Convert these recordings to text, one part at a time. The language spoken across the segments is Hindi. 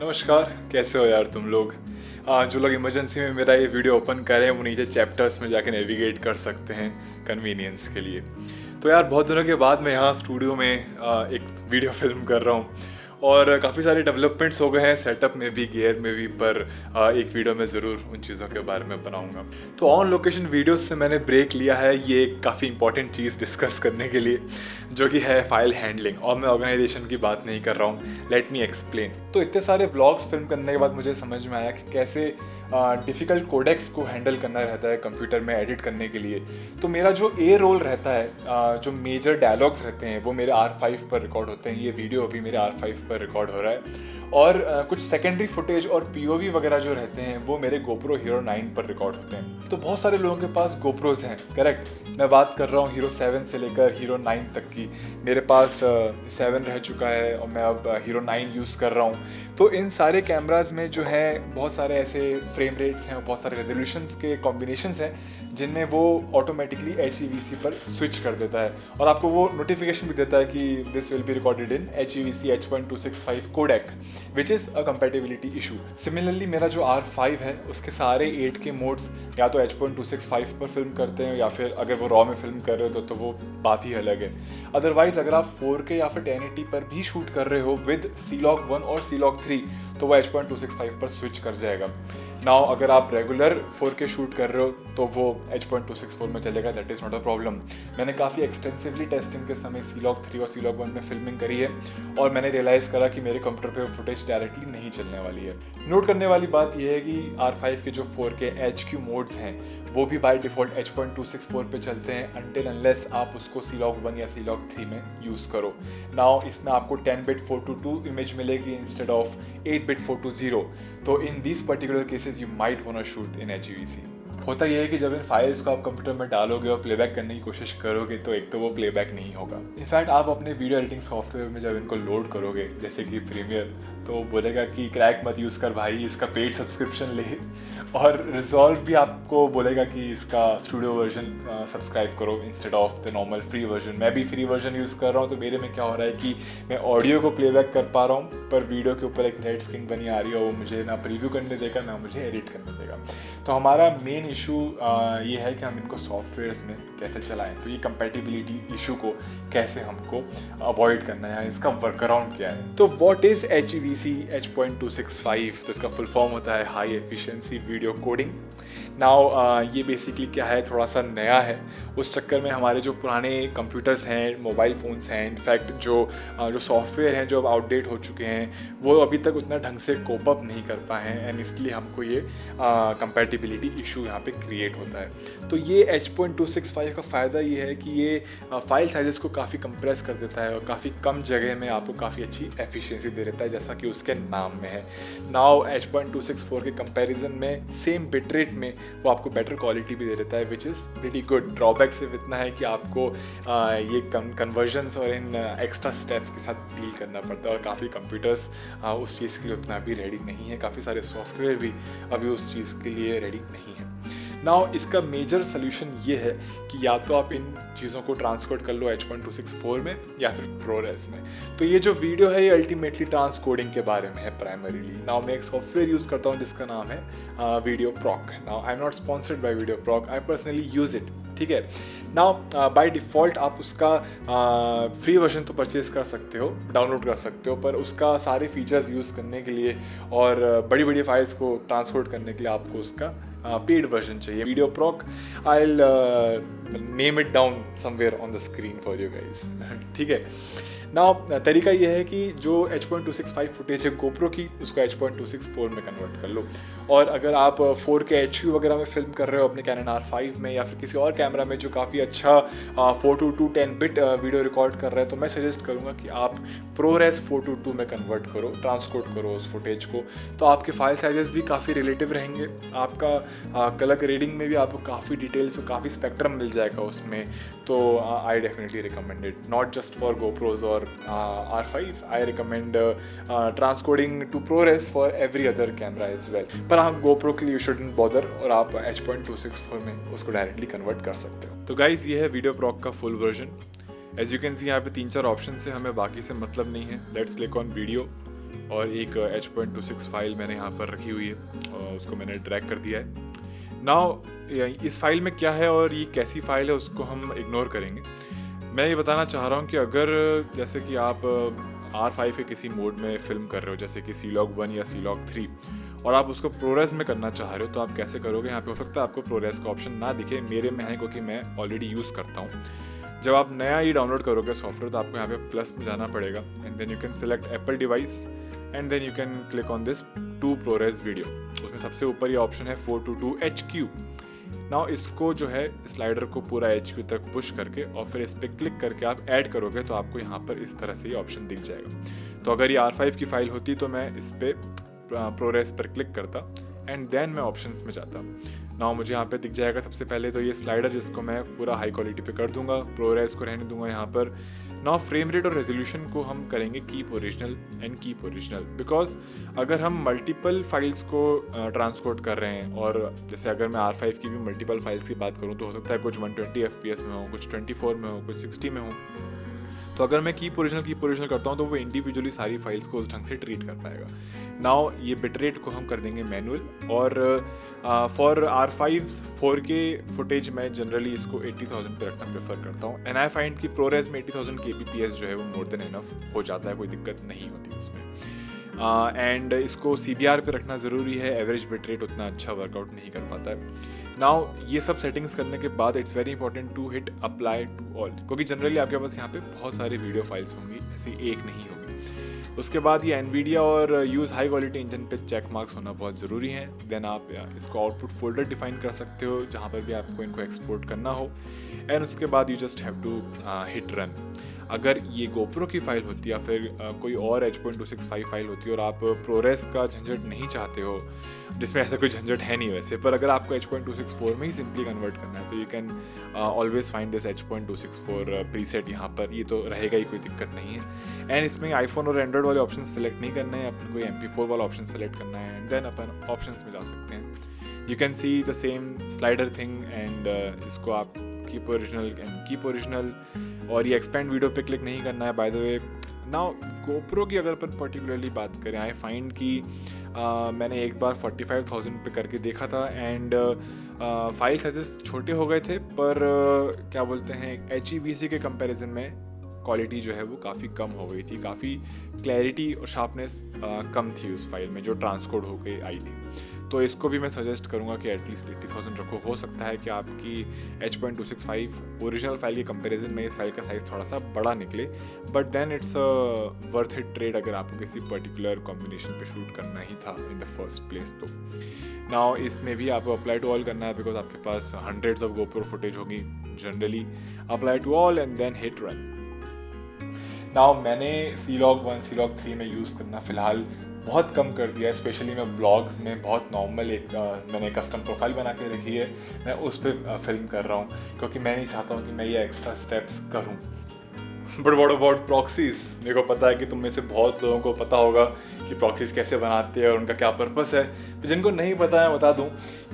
नमस्कार, कैसे हो यार तुम लोग। जो लोग इमरजेंसी में मेरा ये वीडियो ओपन करें वो नीचे चैप्टर्स में जाके नेविगेट कर सकते हैं कन्वीनियंस के लिए। तो यार बहुत दिनों के बाद मैं यहाँ स्टूडियो में एक वीडियो फिल्म कर रहा हूँ और काफ़ी सारे डेवलपमेंट्स हो गए हैं सेटअप में भी, गियर में भी, पर एक वीडियो में ज़रूर उन चीज़ों के बारे में बनाऊंगा। तो ऑन लोकेशन वीडियोस से मैंने ब्रेक लिया है ये काफ़ी इंपॉर्टेंट चीज़ डिस्कस करने के लिए, जो कि है फाइल हैंडलिंग। और मैं ऑर्गेनाइजेशन की बात नहीं कर रहा हूँ, लेट मी एक्सप्लेन। तो इतने सारे व्लॉग्स फिल्म करने के बाद मुझे समझ में आया कि कैसे डिफ़िकल्ट कोडेक्स को हैंडल करना रहता है कंप्यूटर में एडिट करने के लिए। तो मेरा जो ए रोल रहता है, जो मेजर डायलॉग्स रहते हैं वो मेरे R5 पर रिकॉर्ड होते हैं। ये वीडियो अभी मेरे R5 पर रिकॉर्ड हो रहा है। और कुछ सेकेंडरी फुटेज और POV वगैरह जो रहते हैं वो मेरे GoPro Hero 9 पर रिकॉर्ड होते हैं। तो बहुत सारे लोगों के पास GoPros हैं, करेक्ट। मैं बात कर रहा हूँ Hero 7 से लेकर Hero 9 तक की। मेरे पास 7 रह चुका है और मैं अब Hero 9 यूज़ कर रहा हूँ। तो इन सारे कैमराज में जो है बहुत सारे ऐसे फ्रेम रेट्स हैं, बहुत सारे रेजोल्यूशंस के कॉम्बिनेशंस हैं जिनमें वो ऑटोमेटिकली HEVC पर स्विच कर देता है और आपको वो नोटिफिकेशन भी देता है कि this will be recorded in HEVC H.265 codec, which is a compatibility issue. Similarly मेरा जो R5 है उसके सारे 8K मोड्स या तो H.265 पर फिल्म करते हैं या फिर अगर वो रॉ में फिल्म कर रहे हो तो वो बात ही अलग है। अदरवाइज अगर आप 4K या फिर 1080 पर भी शूट कर रहे हो विद C-Log 1 और C-Log 3 तो वो H.265 पर स्विच कर जाएगा। नाउ अगर आप रेगुलर 4K शूट कर रहे हो तो वो H.264 में चलेगा, that is not a problem. मैंने काफ़ी एक्सटेंसिवली टेस्टिंग के समय C-Log 3 और C-Log 1 में फिल्मिंग करी है और मैंने रियलाइज़ करा कि मेरे कंप्यूटर पे वो फुटेज डायरेक्टली नहीं चलने वाली है। नोट करने वाली बात यह है कि R5 के जो 4K HQ मोड्स हैं वो भी बाय डिफ़ॉल्ट H.264 पे चलते हैं अनटिल अनलेस आप उसको C-Log 1 या C-Log 3 में यूज़ करो। नाउ इसमें आपको 10-bit 4:2 इमेज मिलेगी इंस्टेड ऑफ 8-bit 4:0। तो in this particular cases you might want to shoot in HEVC। होता यह है कि जब इन फाइल्स को आप कंप्यूटर में डालोगे और प्लेबैक करने की कोशिश करोगे तो एक तो वो प्लेबैक नहीं होगा। इनफैक्ट आप अपने वीडियो एडिटिंग सॉफ्टवेयर में जब इनको लोड करोगे जैसे कि प्रीमियर, तो बोलेगा कि क्रैक मत यूज़ कर भाई, इसका पेड सब्सक्रिप्शन ले। और रिजॉल्व भी आपको बोलेगा कि इसका स्टूडियो वर्जन सब्सक्राइब करो instead of the normal free version. मैं भी फ्री वर्जन यूज़ कर रहा हूँ तो मेरे में क्या हो रहा है कि मैं ऑडियो को प्लेबैक कर पा रहा हूँ पर वीडियो के ऊपर एक रेड स्क्रीन बनी आ रही है, वो मुझे ना प्रीव्यू करने देगा ना मुझे एडिट करने देगा। तो हमारा मेन इशू ये है कि हम इनको सॉफ्टवेयर्स में कैसे चलाएं। तो ये कंपैटिबिलिटी इशू को कैसे हमको अवॉइड करना है, इसका वर्कअराउंड क्या है। तो व्हाट इज़ HEVC H.265? तो इसका फुल फॉर्म होता है high efficiency video coding. Now ये बेसिकली क्या है, थोड़ा सा नया है। उस चक्कर में हमारे जो पुराने कंप्यूटर्स हैं, मोबाइल फ़ोन्स हैं, इनफैक्ट जो सॉफ्टवेयर हैं जो अब आउटडेट हो चुके हैं वो अभी तक उतना ढंग से कोप अप नहीं कर पाए हैं एंड इसलिए हमको ये कंपैटिबिलिटी इशू यहाँ पे क्रिएट होता है। तो ये H.265 का फ़ायदा ये है कि ये फाइल साइजेस को काफ़ी कंप्रेस कर देता है और काफ़ी कम जगह में आपको काफ़ी अच्छी एफिशिएंसी दे देता है जैसा कि उसके नाम में है। नाउ H.264 के कंपैरिजन में सेम बिटरेट में वो आपको बेटर क्वालिटी भी दे देता है, which is pretty good. Drawback सिर्फ इतना है कि आपको ये कन्वर्जन्स और इन एक्स्ट्रा स्टेप्स के साथ डील करना पड़ता है और काफ़ी कंप्यूटर्स उस चीज़ के लिए उतना अभी रेडी नहीं है, काफ़ी सारे सॉफ्टवेयर भी अभी उस चीज़ के लिए रेडी नहीं है। नाउ इसका मेजर सोल्यूशन ये है कि या तो आप इन चीज़ों को ट्रांसकोड कर लो H.264 में या फिर ProRes में। तो ये जो वीडियो है ये अल्टीमेटली ट्रांसकोडिंग के बारे में है प्राइमरीली। नाउ मैं एक सॉफ्टवेयर यूज़ करता हूँ जिसका नाम है video प्रॉक। Now I am not sponsored by video प्रॉक, I personally use it, ठीक है। नाउ बाय डिफ़ॉल्ट आप उसका फ्री वर्जन तो परचेज़ कर सकते हो, डाउनलोड कर सकते हो, पर उसका सारे फीचर्स यूज़ करने के लिए और बड़ी बड़ी फाइल्स को ट्रांसपोर्ट करने के लिए आपको उसका पेड वर्जन चाहिए। Video प्रॉक, I will name it down somewhere on the screen for you guys, ठीक है। नाउ तरीका ये है कि जो H.265 फुटेज है GoPro की उसको H.264 में कन्वर्ट कर लो। और अगर आप 4K HQ वगैरह में फिल्म कर रहे हो अपने Canon R5 में या फिर किसी और कैमरा में जो काफ़ी अच्छा 4:2 10-bit वीडियो रिकॉर्ड कर रहा है, तो मैं सजेस्ट करूँगा कि आप ProRes 4:2 में कन्वर्ट करो, ट्रांसकोड करो उस फुटेज को। तो आपके फाइल साइजेस भी काफ़ी रिलेटिव रहेंगे, आपका कलर ग्रेडिंग में भी आपको काफ़ी डिटेल्स और काफ़ी स्पेक्ट्रम मिल जाएगा उसमें। तो I definitely recommend it, not just for GoPros और R5, I recommend transcoding to ProRes for every other camera as well। पर हाँ, GoPro के लिए you shouldn't bother और आप H.264 में उसको डायरेक्टली कन्वर्ट कर सकते हो। तो गाइज ये है वीडियो प्रॉक का full version. As you can see यहाँ पे 3-4 ऑप्शन से, हमें बाकी से मतलब नहीं है। लेट्स क्लिक ऑन वीडियो और एक H.26 फाइल मैंने यहाँ पर रखी हुई है और उसको मैंने ड्रैग कर दिया है। नाउ इस फाइल में क्या है और ये कैसी फाइल है उसको हम इग्नोर करेंगे। मैं ये बताना चाह रहा हूँ कि अगर जैसे कि आप R5 के किसी मोड में फिल्म कर रहे हो, जैसे कि C-Log 1 या C-Log 3, और आप उसको प्रोरेस में करना चाह रहे हो, तो आप कैसे करोगे। यहाँ पे हो सकता है आपको प्रोरेस का ऑप्शन ना दिखे, मेरे में है क्योंकि मैं ऑलरेडी यूज़ करता हूँ। जब आप नया ही डाउनलोड करोगे सॉफ्टवेयर तो आपको यहाँ पे प्लस में जाना पड़ेगा and then you can select Apple device and then you can click on this to ProRes video. उसमें सबसे ऊपर ये ऑप्शन है 422HQ। नाउ इसको जो है स्लाइडर को पूरा HQ तक पुश करके और फिर इस पर क्लिक करके आप ऐड करोगे तो आपको यहाँ पर इस तरह से ये ऑप्शन दिख जाएगा। तो अगर ये R5 की फाइल होती तो मैं इस पर प्रोरेस पर क्लिक करता एंड देन मैं ऑप्शंस में जाता। नाउ मुझे यहाँ पे दिख जाएगा सबसे पहले तो ये स्लाइडर, जिसको मैं पूरा हाई क्वालिटी पे कर दूंगा, प्रोरेस को रहने दूंगा यहाँ पर। नाउ फ्रेम रेट और रेजोल्यूशन को हम करेंगे keep original and keep original, because अगर हम मल्टीपल फाइल्स को ट्रांसपोर्ट कर रहे हैं, और जैसे अगर मैं R5 की भी मल्टीपल फाइल्स की बात करूँ तो हो सकता है कुछ 120 FPS में हो, कुछ 24 में हो, कुछ 60 में हो, तो अगर मैं कीप ओरिजिनल करता हूँ तो वो इंडिविजुअली सारी फाइल्स को उस ढंग से ट्रीट कर पाएगा। नाउ ये बिट रेट को हम कर देंगे मैनुअल, और फॉर R5 4K फुटेज मैं जनरली इसको 80,000 पे रखना प्रेफर करता हूँ एंड आई फाइंड कि प्रोरेस में 80,000 kbps जो है वो मोर देन इनफ हो जाता है, कोई दिक्कत नहीं होती उसमें। एंड इसको CBR पे रखना ज़रूरी है, एवरेज बिट रेट उतना अच्छा वर्कआउट नहीं कर पाता है। नाउ ये सब सेटिंग्स करने के बाद it's very important to hit apply to all, क्योंकि जनरली आपके पास यहाँ पे बहुत सारी वीडियो फाइल्स होंगी, ऐसी एक नहीं होगी। उसके बाद ये NVIDIA और यूज़ हाई क्वालिटी इंजन पे चेक मार्क्स होना बहुत ज़रूरी है। देन आप इसको आउटपुट फोल्डर डिफाइन कर सकते हो जहाँ पर भी आपको इनको एक्सपोर्ट करना हो, एंड उसके बाद you just have to hit run. अगर ये GoPro की फाइल होती या फिर कोई और H.265 फाइल होती और आप प्रोरेस का झंझट नहीं चाहते हो, जिसमें ऐसा कोई झंझट है नहीं वैसे, पर अगर आपको H.264 में ही सिंपली कन्वर्ट करना है तो you can always find this H.264 preset यहाँ पर, ये तो रहेगा ही, कोई दिक्कत नहीं है। एंड इसमें आईफोन और एंड्रॉयड वाले ऑप्शन सेलेक्ट नहीं करना है, अपन को MP4 वाला ऑप्शन सेलेक्ट करना है एंड देन अपन ऑप्शंस में जा सकते हैं। You can see the same slider thing and इसको आप कीप ओरिजिनल और ये एक्सपेंड वीडियो पे क्लिक नहीं करना है। By the way now GoPro की अगर अपन पर्टिकुलरली बात करें, आई फाइंड कि मैंने एक बार 45,000 पे करके देखा था एंड फाइल साइजेस छोटे हो गए थे, पर क्या बोलते हैं HEVC के कंपैरिजन में क्वालिटी जो है वो काफ़ी कम हो गई थी, काफ़ी क्लैरिटी और शार्पनेस कम थी उस फाइल में जो ट्रांसकोड हो के आई थी। तो इसको भी मैं सजेस्ट करूंगा कि एटलीस्ट 80,000 रखो। हो सकता है कि आपकी H.265 ओरिजिनल फाइल के कंपैरिजन में इस फाइल का साइज़ थोड़ा सा बड़ा निकले, but then it's worth it trade अगर आपको किसी पर्टिकुलर कॉम्बिनेशन पे शूट करना ही था इन द फर्स्ट प्लेस। तो नाउ इसमें भी आपको अप्लाई टू ऑल करना है, बिकॉज आपके पास हंड्रेड्स ऑफ GoPro फुटेज होगी। Generally apply to all and then hit run. Now मैंने C-Log 1 C-Log 3 में यूज़ करना फ़िलहाल बहुत कम कर दिया है, स्पेशली मैं ब्लॉग्स में बहुत नॉर्मल एक मैंने कस्टम प्रोफाइल बना के रखी है, मैं उस पर फिल्म कर रहा हूँ क्योंकि मैं नहीं चाहता हूँ कि मैं ये एक्स्ट्रा स्टेप्स करूँ। But what about proxies? मेरे को पता है कि तुम में से बहुत लोगों को पता होगा कि प्रॉक्सीज कैसे बनाते हैं और उनका क्या पर्पस है। तो जिनको नहीं पता है बता दूं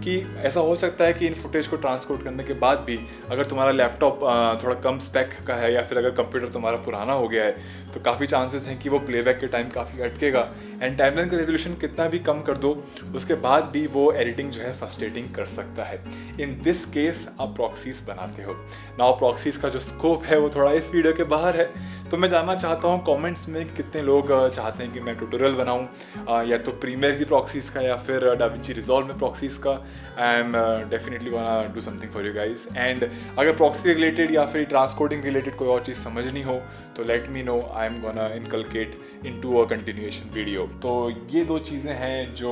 कि ऐसा हो सकता है कि इन फुटेज को ट्रांसपोर्ट करने के बाद भी अगर तुम्हारा लैपटॉप थोड़ा कम स्पेक का है या फिर अगर कंप्यूटर तुम्हारा पुराना हो गया है तो काफ़ी चांसेस हैं कि वो प्लेबैक के टाइम काफ़ी अटकेगा एंड टाइमलाइन का रेजोल्यूशन कितना भी कम कर दो उसके बाद भी वो एडिटिंग जो है फ्रस्ट्रेटिंग कर सकता है। इन दिस केस आप प्रॉक्सीज बनाते हो। नाउ प्रॉक्सीज का जो स्कोप है वो थोड़ा इस वीडियो के बाहर है, तो मैं जानना चाहता हूँ कमेंट्स में कितने लोग चाहते हैं कि मैं ट्यूटोरियल बनाऊँ या तो प्रीमियर की प्रॉक्सीज का या फिर डाविंची रिजॉल्व में प्रॉक्सीज का। I am definitely gonna do something for you guys. And अगर प्रॉक्सी रिलेटेड या फिर ट्रांसकोडिंग रिलेटेड कोई और चीज़ समझनी हो तो let me know, I am gonna inculcate into a continuation video. तो ये दो चीज़ें हैं जो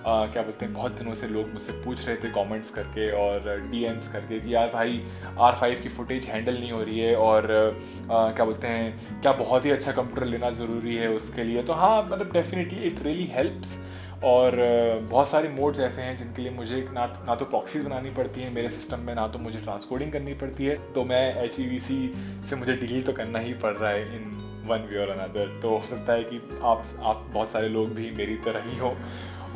क्या बोलते हैं बहुत दिनों से लोग मुझसे पूछ रहे थे कमेंट्स करके और DMs करके कि यार भाई R5 की फुटेज हैंडल नहीं हो रही है और क्या बोलते हैं क्या बहुत ही अच्छा कंप्यूटर लेना ज़रूरी है उसके लिए। तो हाँ, मतलब डेफिनेटली इट रियली हेल्प्स। और बहुत सारे मोड्स ऐसे हैं जिनके लिए मुझे ना तो प्रॉक्सीज बनानी पड़ती है मेरे सिस्टम में, ना तो मुझे ट्रांसकोडिंग करनी पड़ती है, तो मैं HEVC से मुझे डील तो करना ही पड़ रहा है इन वन वे और अनदर। तो हो सकता है कि आप बहुत सारे लोग भी मेरी तरह ही हो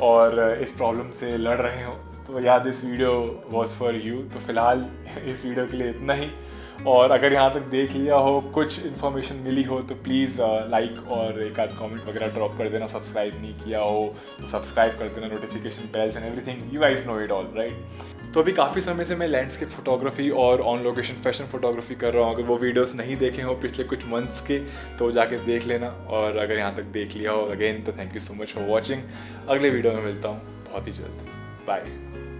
और इस प्रॉब्लम से लड़ रहे हो। तो यार this video was for you. तो फिलहाल इस वीडियो के लिए इतना ही, और अगर यहाँ तक देख लिया हो, कुछ इन्फॉर्मेशन मिली हो तो प्लीज़ लाइक और एक आध कमेंट वगैरह ड्रॉप कर देना। सब्सक्राइब नहीं किया हो तो सब्सक्राइब कर देना, notification bells and everything, you guys know it all right. तो अभी काफ़ी समय से मैं लैंडस्केप फोटोग्राफी और ऑन लोकेशन फैशन फोटोग्राफी कर रहा हूँ। अगर वो वीडियोस नहीं देखे हो पिछले कुछ मंथ्स के तो जाके देख लेना, और अगर यहाँ तक देख लिया हो अगेन तो thank you so much for watching. अगले वीडियो में मिलता हूँ बहुत ही जल्द, बाय।